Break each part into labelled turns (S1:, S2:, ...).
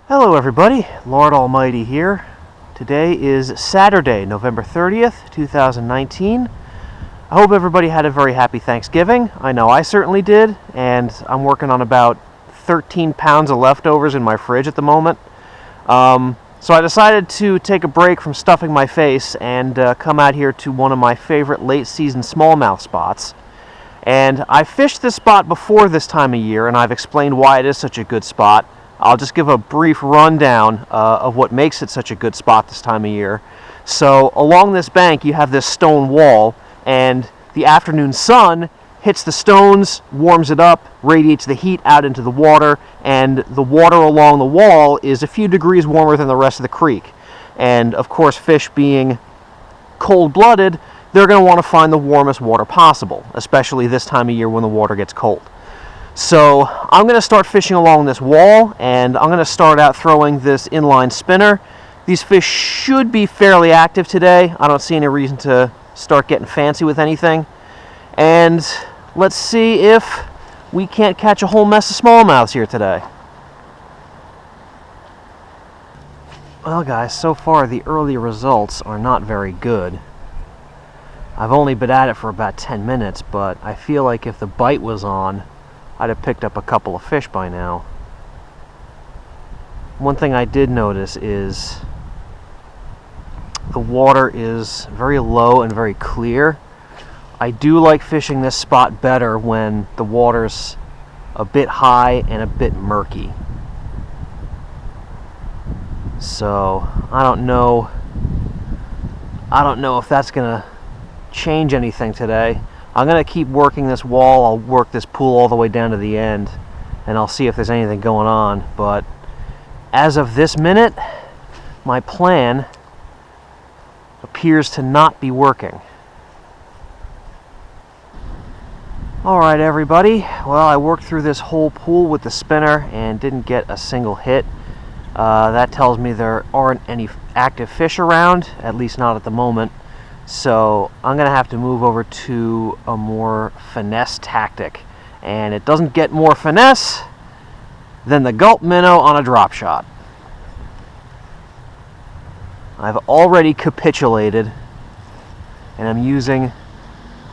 S1: Hello everybody, Lord Almighty here. Today is Saturday, November 30th, 2019. I hope everybody had a very happy Thanksgiving. I know I certainly did, and I'm working on about 13 pounds of leftovers in my fridge at the moment. So I decided to take a break from stuffing my face and come out here to one of my favorite late season smallmouth spots. And I fished this spot before this time of year, and I've explained why it is such a good spot. I'll just give a brief rundown of what makes it such a good spot this time of year. So along this bank you have this stone wall, and the afternoon sun hits the stones, warms it up, radiates the heat out into the water, and the water along the wall is a few degrees warmer than the rest of the creek. And of course, fish being cold-blooded, they're going to want to find the warmest water possible, especially this time of year when the water gets cold. So I'm going to start fishing along this wall, and I'm going to start out throwing this inline spinner. These fish should be fairly active today. I don't see any reason to start getting fancy with anything. And let's see if we can't catch a whole mess of smallmouths here today. Well guys, so far the early results are not very good. I've only been at it for about 10 minutes, but I feel like if the bite was on, I'd have picked up a couple of fish by now. One thing I did notice is the water is very low and very clear. I do like fishing this spot better when the water's a bit high and a bit murky. So I don't know if that's gonna change anything today. I'm going to keep working this wall. I'll work this pool all the way down to the end, and I'll see if there's anything going on. But as of this minute, my plan appears to not be working. Alright everybody, well, I worked through this whole pool with the spinner and didn't get a single hit. That tells me there aren't any active fish around, at least not at the moment. So I'm going to have to move over to a more finesse tactic. And it doesn't get more finesse than the gulp minnow on a drop shot. I've already capitulated, and I'm using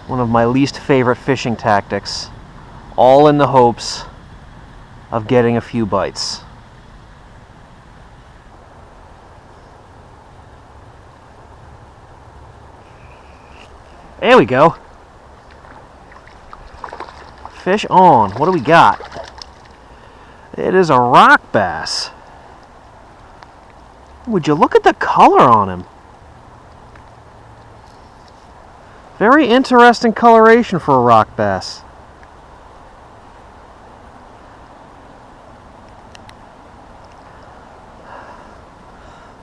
S1: one of my least favorite fishing tactics, all in the hopes of getting a few bites. There we go. Fish on. What do we got? It is a rock bass. Would you look at the color on him? Very interesting coloration for a rock bass.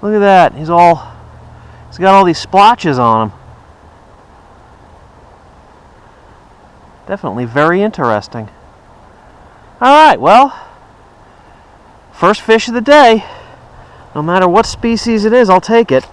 S1: Look at that. He's got all these splotches on him. Definitely very interesting. Alright, well, first fish of the day. No matter what species it is, I'll take it.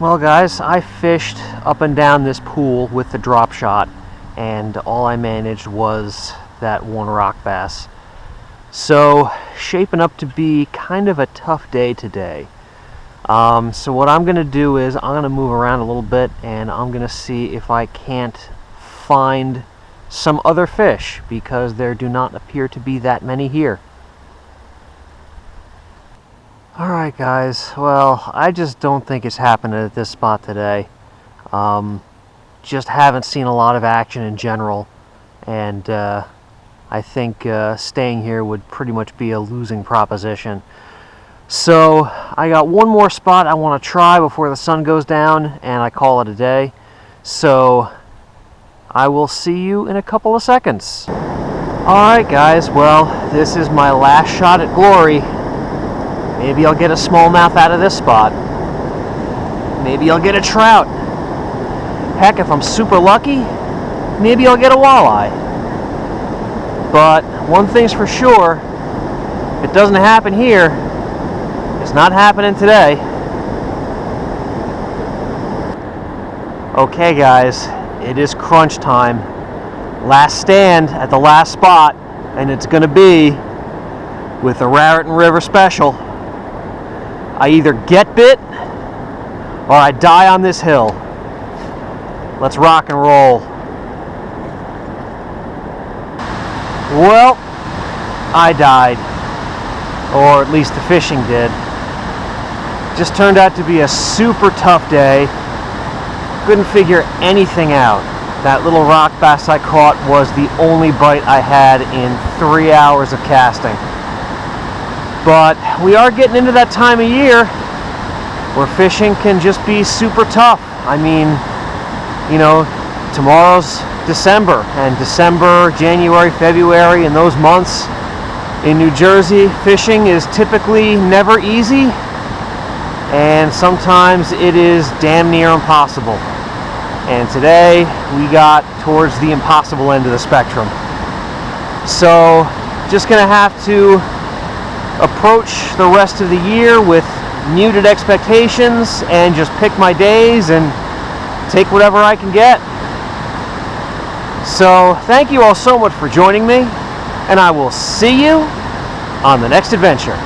S1: Well guys, I fished up and down this pool with the drop shot, and all I managed was that one rock bass. So, shaping up to be kind of a tough day today. So what I'm going to do is I'm going to move around a little bit, and I'm going to see if I can't find some other fish, because there do not appear to be that many here. Alright guys, well, I just don't think it's happening at this spot today. Just haven't seen a lot of action in general, and I think staying here would pretty much be a losing proposition. So I got one more spot I want to try before the sun goes down, and I call it a day. So I will see you in a couple of seconds. Alright guys, well, this is my last shot at glory. Maybe I'll get a smallmouth out of this spot. Maybe I'll get a trout. Heck, if I'm super lucky, maybe I'll get a walleye. But one thing's for sure, if it doesn't happen here, it's not happening today. Okay guys, it is crunch time. last stand at the last spot, and it's going to be with the Raritan River Special. I either get bit or I die on this hill. Let's rock and roll. Well, I died, or at least the fishing did. Just turned out to be a super tough day. Couldn't figure anything out. That little rock bass I caught was the only bite I had in 3 hours of casting. But we are getting into that time of year where fishing can just be super tough. I mean, you know, tomorrow's December, and December, January, February, and those months in New Jersey, fishing is typically never easy, and sometimes it is damn near impossible. And today we got towards the impossible end of the spectrum. So just gonna have to approach the rest of the year with muted expectations and just pick my days and take whatever I can get. So thank you all so much for joining me, and I will see you on the next adventure.